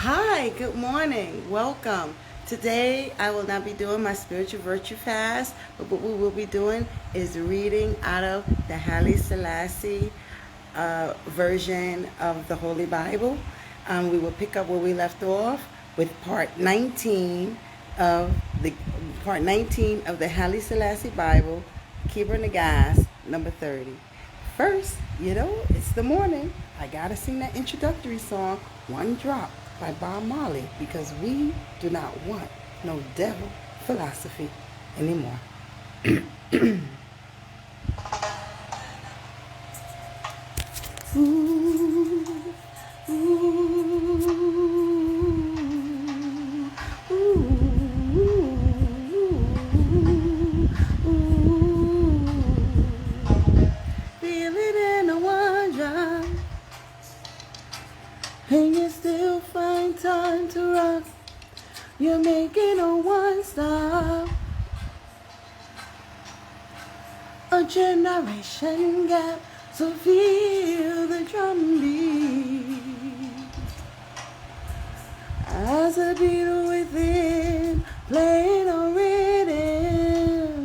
Hi, good morning. Welcome. Today I will not be doing my spiritual virtue fast, but what we will be doing is reading out of the Haile Selassie version of the Holy Bible. We will pick up where we left off with of the part 19 of the Haile Selassie Bible, Kebra Nagast, number 30. First, it's the morning. I gotta sing that introductory song, One Drop by Bob Marley, because we do not want no devil philosophy anymore. Ooh, ooh, Feel it in a one drop, and you still find time to rock. You're making a one stop, a generation gap. So feel the drum beat as a beat within, playing a rhythm,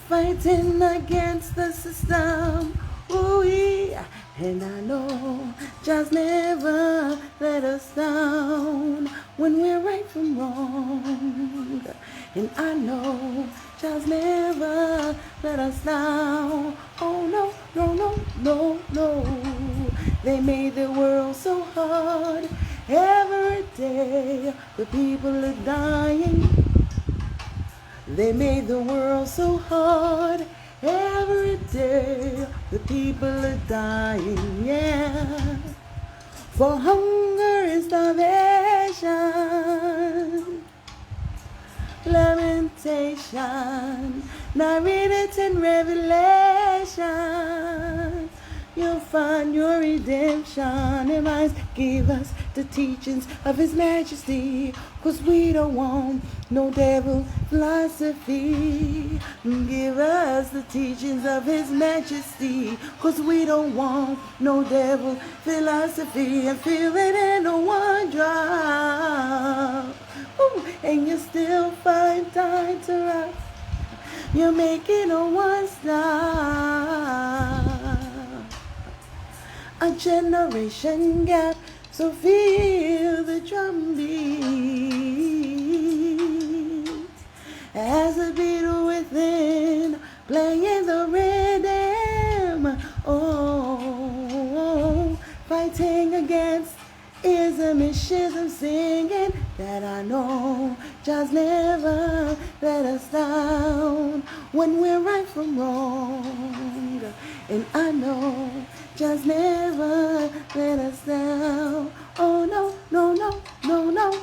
fighting against the system. Ooh, yeah. And I know just never let us down when we're right from wrong. And I know just never let us down. Oh no, no, no, no, no. They made the world so hard. Every day the people are dying. They made the world so hard. Every day the people are dying, yeah. For hunger and starvation, lamentation. Now read it in Revelation. You'll find your redemption. And might give us the teachings of His Majesty, 'cause we don't want no devil philosophy. Give us the teachings of His Majesty, 'cause we don't want no devil philosophy. And feel it in a one drop. Ooh, and you still find time to rock. You're making a one stop, a generation gap. So feel the drum beat as a beat within, playing the rhythm. Oh, fighting against ism and schism, singing that I know just never let us down when we're right from wrong. And I know just never let us down. Oh no, no, no, no, no.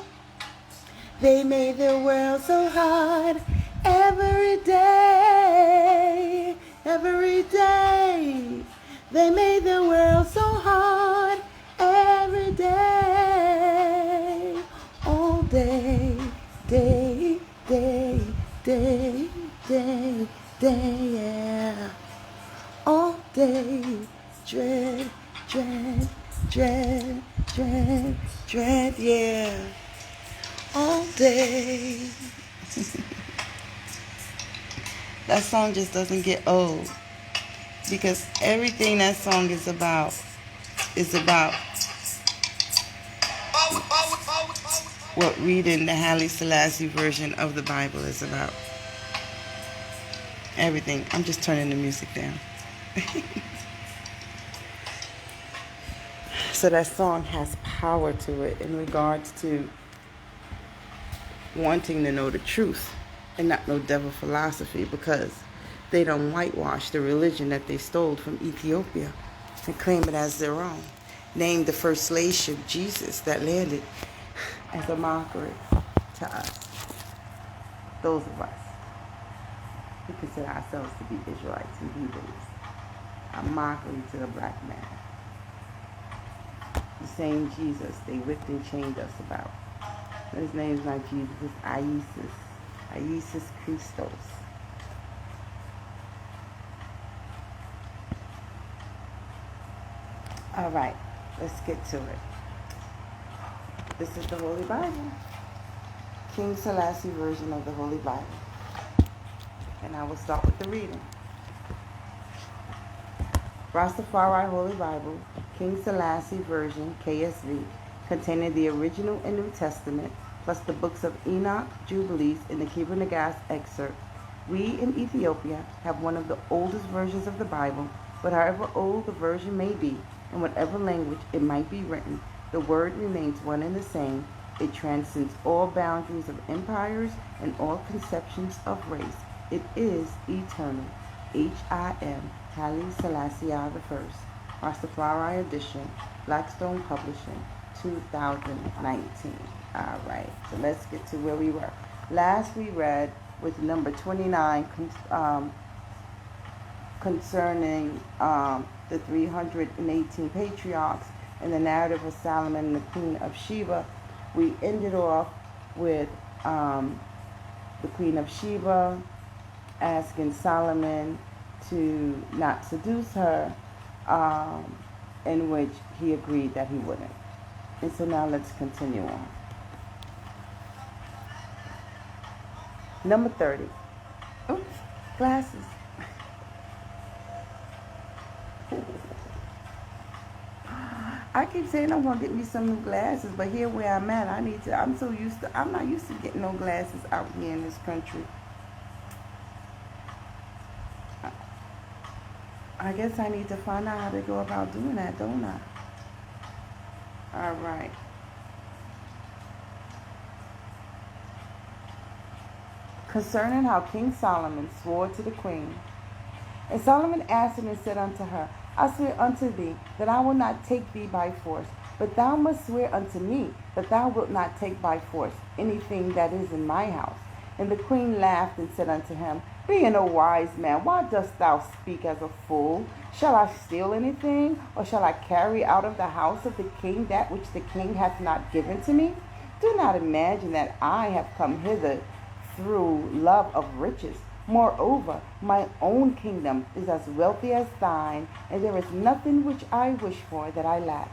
They made the world so hard every day, every day. They made the world so hard every day, all day, day, day, day, day, day, yeah. All day, dread, dread, dread, dread, dread, yeah. All day. That song just doesn't get old, because everything that song is about what reading the Haile Selassie version of the Bible is about. Everything. I'm just turning the music down. So that song has power to it in regards to wanting to know the truth and not no devil philosophy, because they don't whitewash the religion that they stole from Ethiopia and claim it as their own. Name the first slave ship, Jesus, that landed, as a mockery to us, those of us who consider ourselves to be Israelites and heathens. A mockery to the black man. The same Jesus they whipped and chained us about. But his name is not Jesus, it's Isis Christos. All right, let's get to it. This is the Holy Bible, King Selassie version of the Holy Bible. And I will start with the reading. Rastafari Holy Bible, King Selassie version, KSV, containing the original and New Testament, plus the books of Enoch, Jubilees, and the Kebra Nagast Excerpt. We in Ethiopia have one of the oldest versions of the Bible, but however old the version may be, in whatever language it might be written, the word remains one and the same. It transcends all boundaries of empires and all conceptions of race. It is eternal. H.I.M. Haile Selassie the First. Rastafari Edition, Blackstone Publishing, 2019. All right, so let's get to where we were. Last we read with number 29 concerning the 318 patriarchs and the narrative of Solomon and the Queen of Sheba. We ended off with the Queen of Sheba asking Solomon to not seduce her, in which he agreed that he wouldn't. And so now let's continue on. Number 30. Oops, glasses. I keep saying I'm gonna get me some new glasses, but here where I'm at, I'm not used to getting no glasses out here in this country. I guess I need to find out how to go about doing that, don't I? All right. Concerning how King Solomon swore to the queen. And Solomon answered and said unto her, I swear unto thee that I will not take thee by force, but thou must swear unto me that thou wilt not take by force anything that is in my house. And the queen laughed and said unto him, Being a wise man, why dost thou speak as a fool? Shall I steal anything, or shall I carry out of the house of the king that which the king hath not given to me? Do not imagine that I have come hither through love of riches. Moreover, my own kingdom is as wealthy as thine, and there is nothing which I wish for that I lack.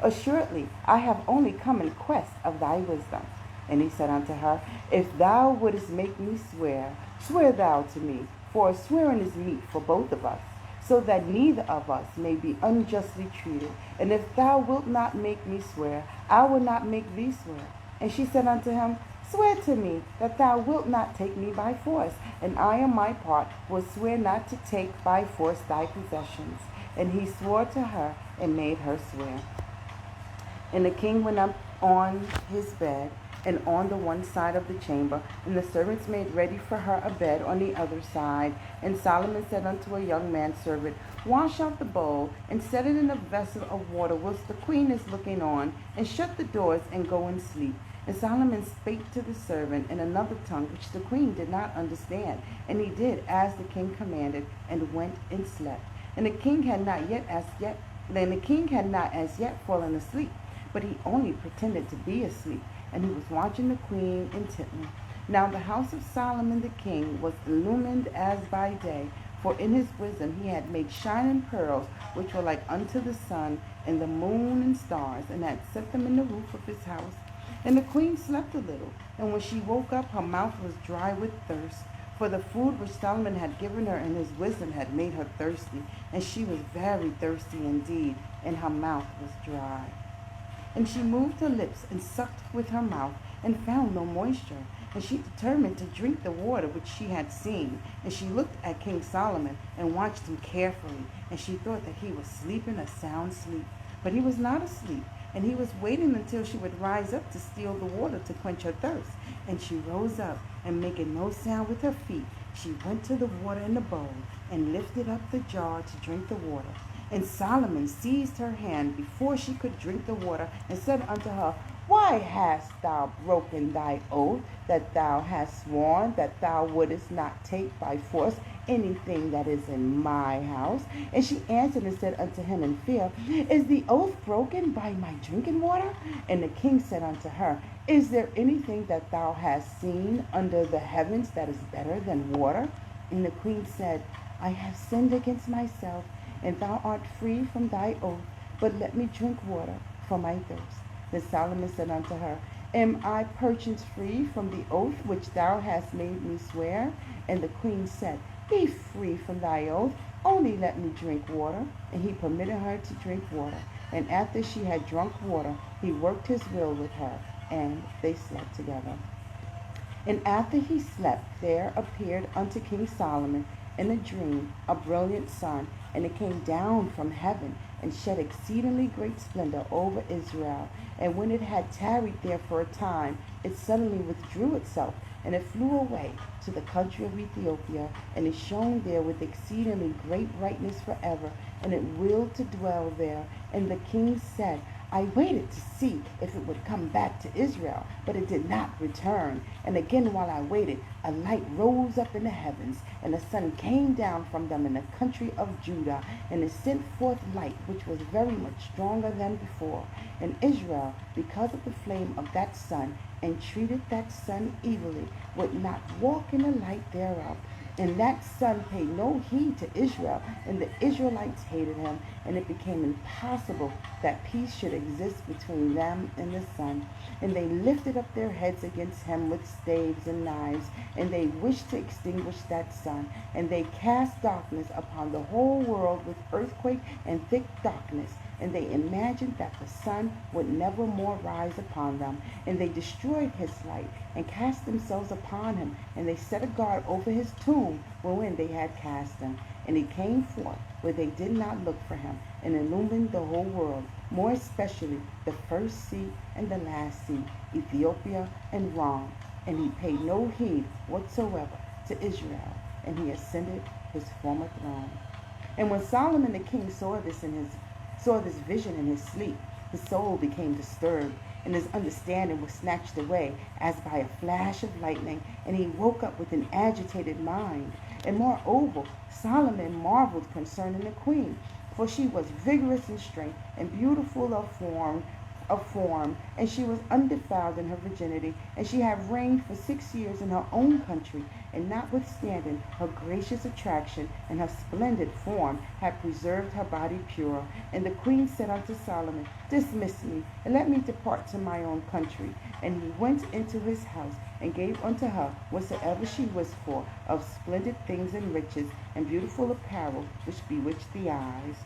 Assuredly, I have only come in quest of thy wisdom. And he said unto her, If thou wouldest make me swear, swear thou to me, for swearing is meet for both of us, so that neither of us may be unjustly treated. And if thou wilt not make me swear, I will not make thee swear. And she said unto him, Swear to me that thou wilt not take me by force, and I on my part will swear not to take by force thy possessions. And he swore to her and made her swear. And the king went up on his bed, and on the one side of the chamber, and the servants made ready for her a bed on the other side. And Solomon said unto a young manservant, Wash out the bowl, and set it in a vessel of water, whilst the queen is looking on, and shut the doors, and go and sleep. And Solomon spake to the servant in another tongue, which the queen did not understand. And he did as the king commanded, and went and slept. And the king had not as yet fallen asleep, but he only pretended to be asleep, and he was watching the queen intently. Now the house of Solomon the king was illumined as by day, for in his wisdom he had made shining pearls, which were like unto the sun, and the moon and stars, and had set them in the roof of his house. And the queen slept a little, and when she woke up, her mouth was dry with thirst. For the food which Solomon had given her in his wisdom had made her thirsty, and she was very thirsty indeed, and her mouth was dry. And she moved her lips and sucked with her mouth, and found no moisture. And she determined to drink the water which she had seen. And she looked at King Solomon, and watched him carefully, and she thought that he was sleeping a sound sleep. But he was not asleep, and he was waiting until she would rise up to steal the water to quench her thirst. And she rose up, and making no sound with her feet, she went to the water in the bowl, and lifted up the jar to drink the water. And Solomon seized her hand before she could drink the water, and said unto her, Why hast thou broken thy oath that thou hast sworn that thou wouldest not take by force anything that is in my house? And she answered and said unto him in fear, Is the oath broken by my drinking water? And the king said unto her, Is there anything that thou hast seen under the heavens that is better than water? And the queen said, I have sinned against myself, and thou art free from thy oath, but let me drink water for my thirst. Then Solomon said unto her, Am I perchance free from the oath which thou hast made me swear? And the queen said, Be free from thy oath, only let me drink water. And he permitted her to drink water. And after she had drunk water, he worked his will with her, and they slept together. And after he slept, there appeared unto King Solomon in a dream a brilliant sun, and it came down from heaven, and shed exceedingly great splendor over Israel. And when it had tarried there for a time, it suddenly withdrew itself, and it flew away to the country of Ethiopia, and it shone there with exceedingly great brightness forever, and it willed to dwell there. And the king said, I waited to see if it would come back to Israel, but it did not return. And again while I waited, a light rose up in the heavens, and the sun came down from them in the country of Judah, and it sent forth light, which was very much stronger than before. And Israel, because of the flame of that sun, entreated that sun evilly, would not walk in the light thereof. And that son paid no heed to Israel, and the Israelites hated him, and it became impossible that peace should exist between them and the son. And they lifted up their heads against him with staves and knives, and they wished to extinguish that sun. And they cast darkness upon the whole world with earthquake and thick darkness. And they imagined that the sun would never more rise upon them. And they destroyed his light, and cast themselves upon him. And they set a guard over his tomb wherein they had cast him. And he came forth where they did not look for him, and illumined the whole world, more especially the first sea and the last sea, Ethiopia and Rom. And he paid no heed whatsoever to Israel, and he ascended his former throne. And when Solomon the king saw this vision in his sleep, his soul became disturbed, and his understanding was snatched away as by a flash of lightning, and he woke up with an agitated mind. And moreover, Solomon marveled concerning the queen, for she was vigorous in strength and beautiful of form, and she was undefiled in her virginity, and she had reigned for 6 years in her own country, and notwithstanding her gracious attraction and her splendid form had preserved her body pure. And the queen said unto Solomon, Dismiss me, and let me depart to my own country. And he went into his house, and gave unto her whatsoever she wished for, of splendid things and riches, and beautiful apparel, which bewitched the eyes.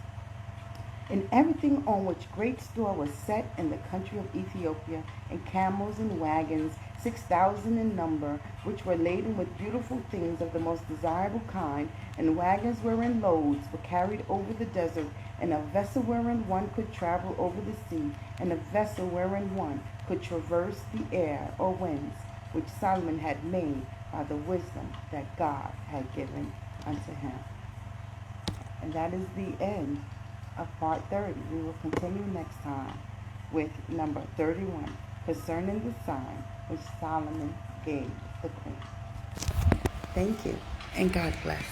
And everything on which great store was set in the country of Ethiopia, and camels and wagons, 6,000 in number, which were laden with beautiful things of the most desirable kind, and wagons wherein loads were carried over the desert, and a vessel wherein one could travel over the sea, and a vessel wherein one could traverse the air or winds, which Solomon had made by the wisdom that God had given unto him. And that is the end of part 30. We will continue next time with number 31, concerning the sign which Solomon gave the queen. Thank you, and God bless.